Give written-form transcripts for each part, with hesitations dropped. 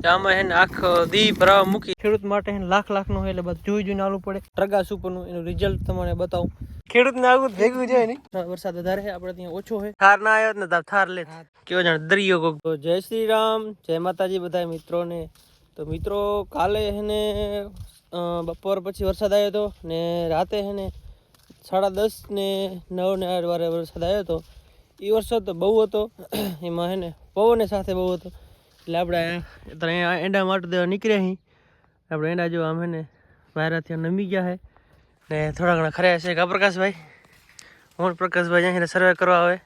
આમાં એને આખો દી ભરાવા મૂકી ખેડૂત માટે લાખ નો એટલે બધું જોઈને આલવું પડે. ટ્રગાસ ઉપરનું એનું રિઝલ્ટ તમને બતાવું. ખેડૂતને આવું ભેગું જાય ને. વરસાદ વધારે છે, આપણે ત્યાં ઓછો છે. થાર ના આવ્યો ને તો થાર લે કેવો જાણે દરિયો કોક. તો જય શ્રી રામ, જય માતાજી બધા મિત્રોને. તો મિત્રો કાલે એને બપોર પછી વરસાદ આવ્યો હતો ને રાતે એને 10:30 ને 9 ને વારે વરસાદ આવ્યો હતો. એ વરસાદ તો બહુ હતો, એમાં એને પવન સાથે બહુ હતો. એટલે આપણે એંડા માટે દેવા નીકળ્યા અહીં. આપણે એંડા જો આમ ને વાયરાથી નમી ગયા છે ને થોડા ઘણા ખર્યા છે. કા પ્રકાશભાઈ? હું પ્રકાશભાઈ અહીં સર્વે કરવા આવે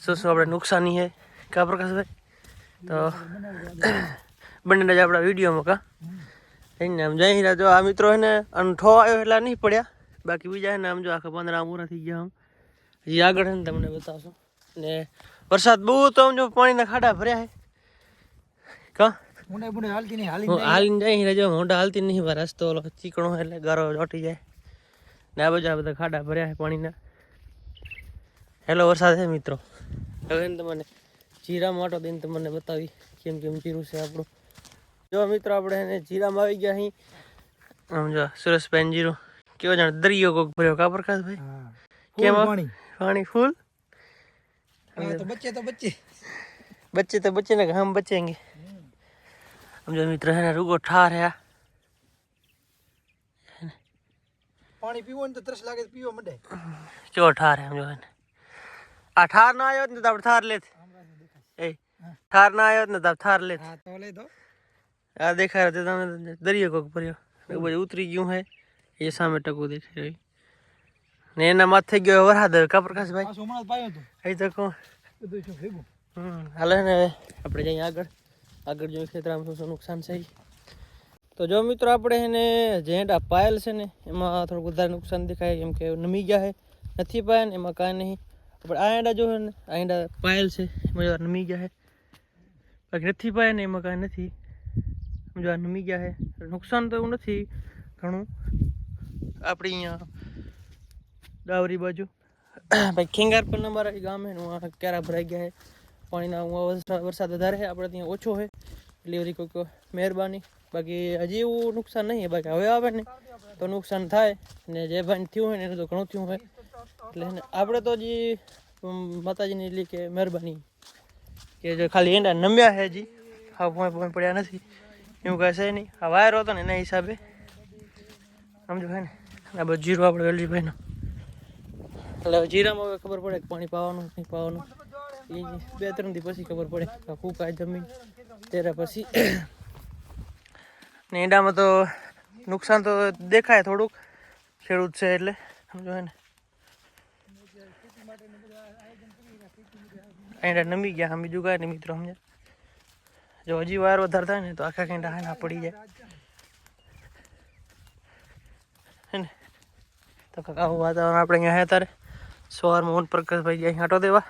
શું આપણે નુકસાની છે. કા પ્રકાશભાઈ? તો બંને જ આપણા વિડીયોમાં કા એને આમ જઈ જો આ મિત્રો એને ઠો આવ્યો એટલા નહીં પડ્યા. બાકી બીજા એને આમ જો આખા 15 પૂરા થઈ ગયા. આમ હજી આગળ છે ને તમને બતાવશો. ને વરસાદ બહુ તો આમ જો પાણીના ખાડા ભર્યા છે. કા હાલીને જાય જો મોઢા હાલતી નહીં. રસ્તો ચીકણો એટલે ગારો ચોટી જાય ને આ બધા ખાડા ભર્યા છે પાણીના. હેલો વરસાદ છે મિત્રો. હવે તમને જીરા માટો દઈને તમને બતાવી કેમ કેમ જીરું છે આપણું. જો મિત્રો આપણે એને જીરામાં આવી ગયા અહીં. આમ જો સુરેશભાઈ જીરું કેવો જાણે દરિયો કોક ભર્યો. કા પ્રકાશભાઈ? કેમ પાણી ફૂલ? બચ્ચે તો બચ્ચે ને हम बचेंगे. સમજો મિત્ર હે રૂગો ઠાર હે. પાણી પીવો ને તો તરસ લાગે પીવો મંડે. ચો ઠાર હે સમજો ને. આ ઠાર ના આવ્યો ને તો આપણે થાર લેત. એ ઠાર ના આવ્યો ને તો આપણે થાર લેત. હા તો લે દો. આ દેખાય તો તમે દરિયો કોક ભર્યો. એ બધું ઉતરી ગયું હે. એ સામે ટકું દેખાય રહ્યું ને એના માથે થઈ ગયો વરસાદ. કા પ્રકાશભાઈ? આ સોમનાથ પાયો તો અહીં તો કહું બધું શું ભેગું. હાલે ને આપણે જઈએ આગળ જોઈએ ખેતરમાં શું નુકસાન છે. તો જો મિત્રો આપણે એને જેંડા પાયેલ છે ને એમાં થોડુંક વધારે નુકસાન દેખાય કેમ કે નમી ગયા છે. નથી પાયા ને એમાં કાંઈ નહીં. આપણે આ એંડા જો ને આ એંડા પાયેલ છે એમાં નમી ગયા છે. બાકી નથી પાયા ને એમાં કાંઈ નથી. જો આ નમી ગયા છે. નુકસાન તો એવું નથી ઘણું. આપણી અહીંયા ડાવરી બાજુ ભાઈ ખેંગાર પણ અમારા ગામે ક્યારા ભરાઈ ગયા છે. પાણીના વરસાદ વધારે છે, આપણે ત્યાં ઓછો છે. ડિલિવરી કોઈક મહેરબાની. બાકી હજી એવું નુકસાન નહીં. બાકી હવે આવે ને તો નુકસાન થાય ને જે ભાઈ થયું હોય ને એનું તો ઘણું થયું હોય. એટલે આપણે તો હજી માતાજીની એટલી કે મહેરબાની કે જો ખાલી એંડા નમ્યા છે હજી હા ભોંય પડ્યા નથી એવું કાંઈ છે નહીં. આ વાયરો હતો ને એના હિસાબે સમજો ભાઈ ને. આ બધું જીરું આપણે વેલજીભાઈનો. એટલે જીરામાં હવે ખબર પડે કે પાણી પાવાનું નહીં પાવાનું. એ 2-3 દી પછી ખબર પડે ફૂંકાય જમીન તેરા પછી. ને ઈંડામાં તો નુકસાન તો દેખાય થોડુંક. ખેડૂત છે એટલે સમજો ને. ઈંડા નમી ગયા બીજું કાંઈ નહીં મિત્રો સમજ્યા. જો હજી વાર વધારે થાય ને તો આખા ઈંડા હાના પડી જાય હે ને. તો આવું વાતાવરણ આપણે અહીંયા હે તારે સવારમાં મોહન પ્રકાશભાઈ ગયા આંટો દેવા.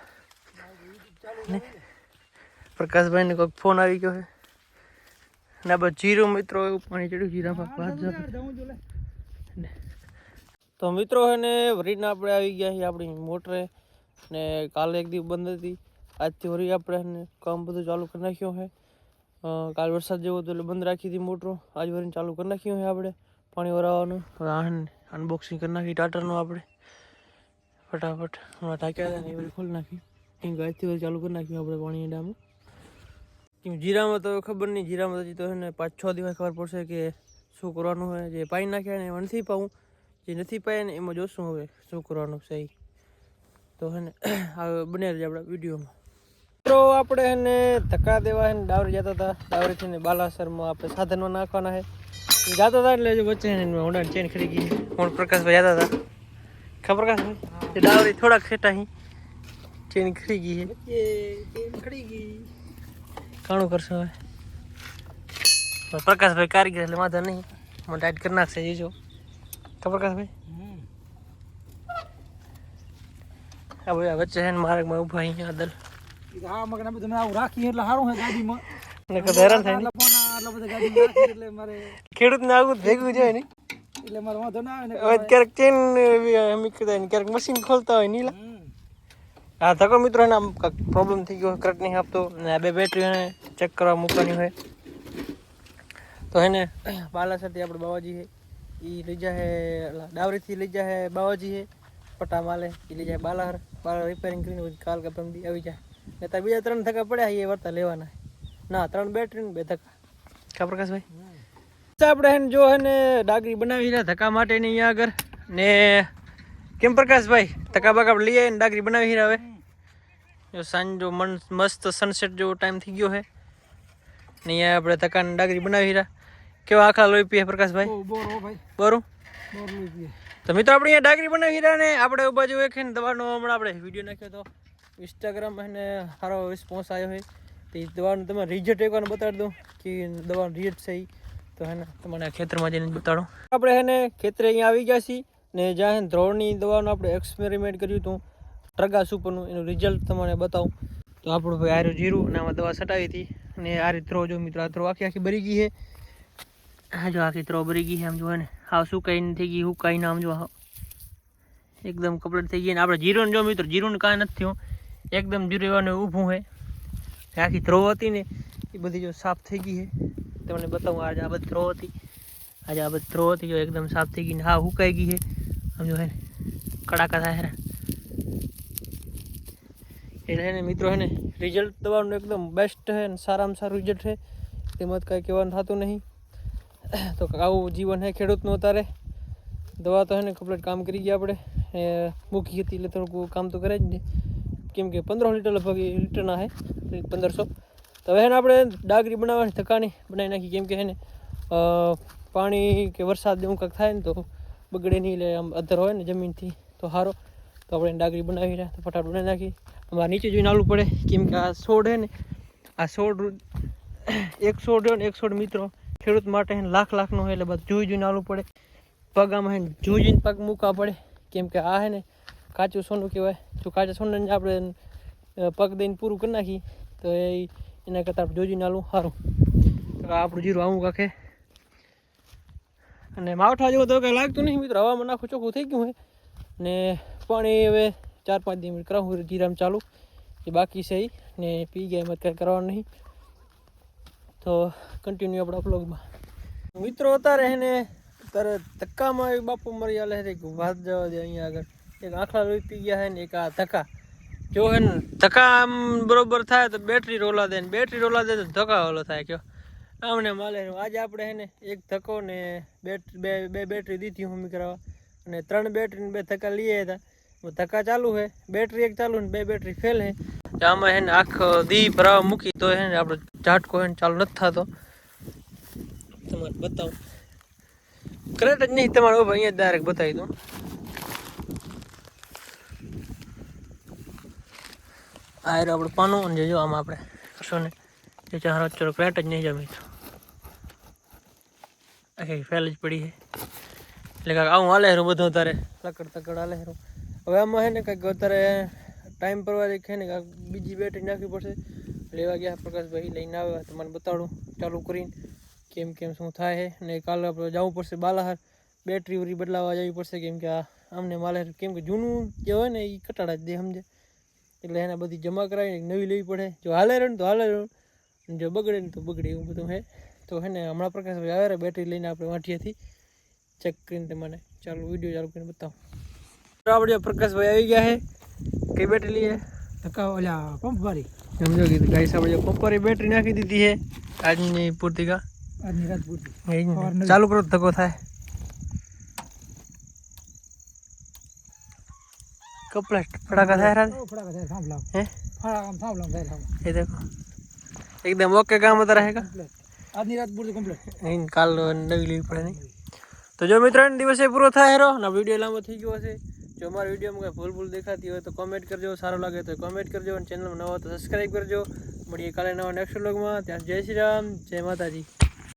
પ્રકાશભાઈ ને કોઈક ફોન આવી ગયો છે ને આ બધું જીરું મિત્રો એવું પાણી ચડ્યું જીરામાં. તો મિત્રો છે ને વરીને આપણે આવી ગયા છીએ આપણી મોટરે ને કાલે એક દિવસ બંધ હતી. આજથી વરી આપણે કામ બધું ચાલુ કરી નાખ્યું છે. કાલ વરસાદ જેવો હતો એટલે બંધ રાખી હતી મોટરો. આજ વરીને ચાલુ કરી નાખ્યું છે આપણે પાણી વરાવવાનું. અનબોક્સિંગ કરી નાખી ટાટરનું આપણે ફટાફટ. હમણાં ટાંક્યા હતા ને એ બધી ખોલી નાખી. આજથી વરી ચાલુ કરી નાખ્યું આપણે પાણી ડામાં. કેમ જીરામાં તો ખબર નહીં. જીરામાં હજી તો છે ને 5-6 દિવસ ખબર પડશે કે શું કરવાનું હોય. જે પાઈ નાખ્યા ને એમાં નથી પાવું. જે નથી પાયા ને એમાં જોશું હવે શું કરવાનું છે. તો છે ને હવે બને જ આપણા વિડીયોમાં. મિત્રો આપણે એને ધક્કા દેવા ને ડાવરી જતા હતા. ડાવરીથી ને બાલાસરમાં આપણે સાધનમાં નાખવાના છે. જતા હતા એટલે વચ્ચે હોન્ડા ચેન ખરી ગઈ. હું પ્રકાશભાઈ જતા હતા. ખબર પ્રકાશભાઈ ડાવરી થોડાક સેટા અહીં ચેન ખરી ગઈ છે. કાણું કરશો હવે પ્રકાશભાઈ કારીગર એટલે વાંધો નહીં. મને ટાઈટ કરી નાખશે જીજો. ખબર પ્રકાશભાઈ આ બધા વચ્ચે છે ને માર્ગમાં ઊભા અહીંયા આદલ. હા મગના બધું આવું રાખી એટલે સારું છે ગાડીમાં. ને કદ હેરાન થાય ને આટલા બધા ગાડીમાં રાખી એટલે મારે ખેડૂતને આવું ભેગું જાય ને એટલે મારે વાંધો ના આવે ને. હવે ક્યારેક ચેન મૂકી ને ક્યારેક મશીન ખોલતા હોય નીલા. હા ધક્કો મિત્રો એને આમ પ્રોબ્લેમ થઈ ગયો કરંટ નહીં આપતો. ને આ બે બેટરી ચેક કરવા મૂકવાની હોય તો એને બાલાસરથી આપણે બાવાજી છે એ લઈ જાય ડાવરીથી લઈ જાય બાવાજી છે પટા માલે એ લઈ જાય બાલાહર રિપેરિંગ કરીને કાલ કે પરમદી આવી જાય ને ત્યાં બીજા 3 ધક્કા પડ્યા એ વર્તા લેવાના ના 3 બેટરી ને 2 ધક્કા કા પ્રકાશભાઈ આપણે એને જો હે ને ડાગરી બનાવી રહ્યા ધક્કા માટે ને અહીંયા આગળ ને કેમ પ્રકાશભાઈ ધક્કા બાકા આપણે લઈ આવીને ડાગરી બનાવી રહ્યા હવે જો સાંજનો મસ્ત સનસેટ જેવો ટાઈમ થઈ ગયો છે ને અહીંયા આપણે ધક્કાની ડાગરી બનાવી રહ્યા કેવા આખા લોહી પીએ પ્રકાશભાઈ બરું તો મિત્રો આપણે અહીંયા ડાગરી બનાવી રહ્યા ને આપણે બાજુ એક દવાનો હમણાં આપણે વિડીયો નાખ્યો તો ઇન્સ્ટાગ્રામ એને સારો રિસ્પોન્સ આવ્યો છે તો એ દવાનું તમે રિઝલ્ટ એકવાર બતાડી દઉં કે દવાનું રિઝલ્ટ છે તો હે ને તમને ખેતરમાં જઈને બતાડો આપણે એને ખેતરે અહીંયા આવી ગયા છીએ ને જ્યાં ધ્રોળની દવાનું આપણે એક્સપેરિમેન્ટ કર્યું હતું ટ્રગા સુપરનું એનું રિઝલ્ટ તમને બતાવું તો આપણું ભાઈ આર્યું જીરું અને આમાં દવા છટાવી હતી અને આ રીતે થ્રો જો મિત્રો આ થ્રો આખી બરી ગઈ છે હા જો આખી થ્રો બરી ગઈ છે આમ જો ને હાવ સુકાઈને થઈ ગઈ હુકાઈને આમ જો એકદમ કમ્પ્લીટ થઈ ગઈ ને આપણે જીરું જો મિત્રો જીરું કાંઈ નથી થયું એકદમ જીરું એવાનું ઊભું છે આખી થ્રો હતી ને એ બધી જો સાફ થઈ ગઈ છે તમને બતાવું આજે આ બધી થ્રો હતી આજે આ બધી થ્રો હતી જો એકદમ સાફ થઈ ગઈ ને હા હુકાઈ ગઈ છે આમ જો હે ને કડાકા થાય એટલે એને મિત્રો હે ને રિઝલ્ટ દવાનું એકદમ બેસ્ટ છે ને સારામાં સારું રિઝલ્ટ છે તેમાં કાંઈ કહેવાનું થતું નહીં તો આવું જીવન છે ખેડૂતનું અત્યારે દવા તો હે ને કમ્પ્લીટ કામ કરી ગયા આપણે મૂકી હતી એટલે થોડુંક કામ તો કરે જ ને કેમ કે 15 લીટર લગભગ લીટરના છે 1500 તો હવે એને આપણે ડાગરી બનાવવાની ધક્કાની બનાવી નાખી કેમ કે હે ને પાણી કે વરસાદ એવું કાંઈક થાય ને તો બગડે નહીં એટલે આમ અધર હોય ને જમીનથી તો સારો તો આપણે ડાગરી બનાવી રહ્યા તો ફટાફટ બનાવી નાખી અમારે નીચે જોઈને આવવું પડે કેમ કે આ છોડ છે ને આ છોડ એક છોડ રહ્યો ને એક છોડ મિત્રો ખેડૂત માટે લાખનો હોય એટલે બધું જોઈને આવવું પડે પગ આમાં જોઈને પગ મૂકવા પડે કેમ કે આ હે ને કાચું સોનું કહેવાય જો કાચા સોનાને આપણે પગ દઈને પૂરું કરી નાખી તો એના કરતાં આપણે જોઈને આવવું સારું તો આપણું જીરું આવું કાંખે અને માવઠા જેવું તો કંઈ લાગતું નહીં મિત્રો હવામાં નાખું ચોખ્ખું થઈ ગયું હોય ને પાણી હવે 4-5 મિનિટ કરાવું જીરામાં ચાલુ એ બાકી છે ને પી ગયા એમાં કંઈ કરવાનું નહીં તો કન્ટિન્યુ આપણા બ્લોગમાં મિત્રો અત્યારે એને અત્યારે ધક્કામાં એ બાપુ મરી આલે છે વાત જવા દે અહીંયા આગળ એક આખલા લોહી પી ગયા છે ને એક આ ધક્કા જો હે ને ધક્કા આમ બરોબર થાય તો બેટરી રોલા દે ને બેટરી રોલા દે તો ધક્કા ઓલો થાય કયો આમને માલે આજે આપણે હે ને એક ધક્કો ને બે બેટરી દીધી મમ્મી કરાવવા અને 3 બેટરી ને 2 ધક્કા લઈ આવ્યા હતા ધક્કા ચાલુ છે બેટરી એક ચાલુ ને 2 બેટરી ફેલ છે આમાં હે ને આખો દી ભરાવા મૂકી તો હે ને આપણે ઝાટકો હે ને ચાલુ નથી થતો તમારે બતાવું કરેક્ટ જ નહીં તમારે અહીંયા ડાયરેક્ટ બતાવી દઉં આ રહ્યો આપણે પાનું અને જો આમાં આપણે કરશો ને જે ચારો ચરો કરેક્ટ જ નહીં જમી તો આખી ફેલ જ પડી છે એટલે કાંઈક આવું હાલે હેરું બધું અત્યારે તકડ હાલે હેરું હવે આમાં છે ને કંઈક અત્યારે ટાઈમ પરવા છે ને કાંઈક બીજી બેટરી નાખવી પડશે લેવા ગયા પ્રકાશભાઈ લઈને આવ્યા તો મને બતાડું ચાલુ કરીને કેમ શું થાય છે ને કાલે આપણે જવું પડશે બાલાહાર બેટરી ઉરી બદલાવવા જવી પડશે કેમ કે આ આમને માલે કેમ કે જૂનું જે હોય ને એ કટાડા જ દે સમજે એટલે એને બધી જમા કરાવીને નવી લેવી પડે જો હાલે રહે ને તો હાલે રહે જો બગડે ને તો બગડે એવું બધું છે તો હે ને હમણાં પ્રકાશભાઈ આવે રે બેટરી લઈને આપણે વાંઠીએથી ચેક કરીને તમને ચાલુ વિડીયો ચાલુ કરીને બતાવું આપણે પ્રકાશભાઈ આવી ગયા છે કઈ બેટરી લઈએ ધક્કા ઓલા પંપ વાળી સમજો કીધું ગાઈસ આપણે પંપ વાળી બેટરી નાખી દીધી છે આજની પૂરતી કા આજની રાત પૂરતી ચાલુ કરો ધક્કો થાય કપલેટ ફટાકા થાય રાત ફટાકા થાય થાંભલા હે થાંભલા થાય એ દેખો એકદમ ઓકે કામ होता रहेगा આજની રાત પૂરતી કમ્પ્લીટ નહીં કાલ નવી લેવી પડે નહીં તો જો મિત્રો દિવસે પૂરો થાય હેરો ને વિડીયો લાંબો થઈ ગયો હશે જો અમારા વિડીયોમાં કંઈ ભૂલ દેખાતી હોય તો કોમેન્ટ કરજો સારો લાગે તો કોમેન્ટ કરજો અને ચેનલમાં નવો તો સબસ્ક્રાઈબ કરજો મળીએ કાલે નવા નેક્સ્ટ વ્લોગમાં ત્યાં જય શ્રી રામ જય માતાજી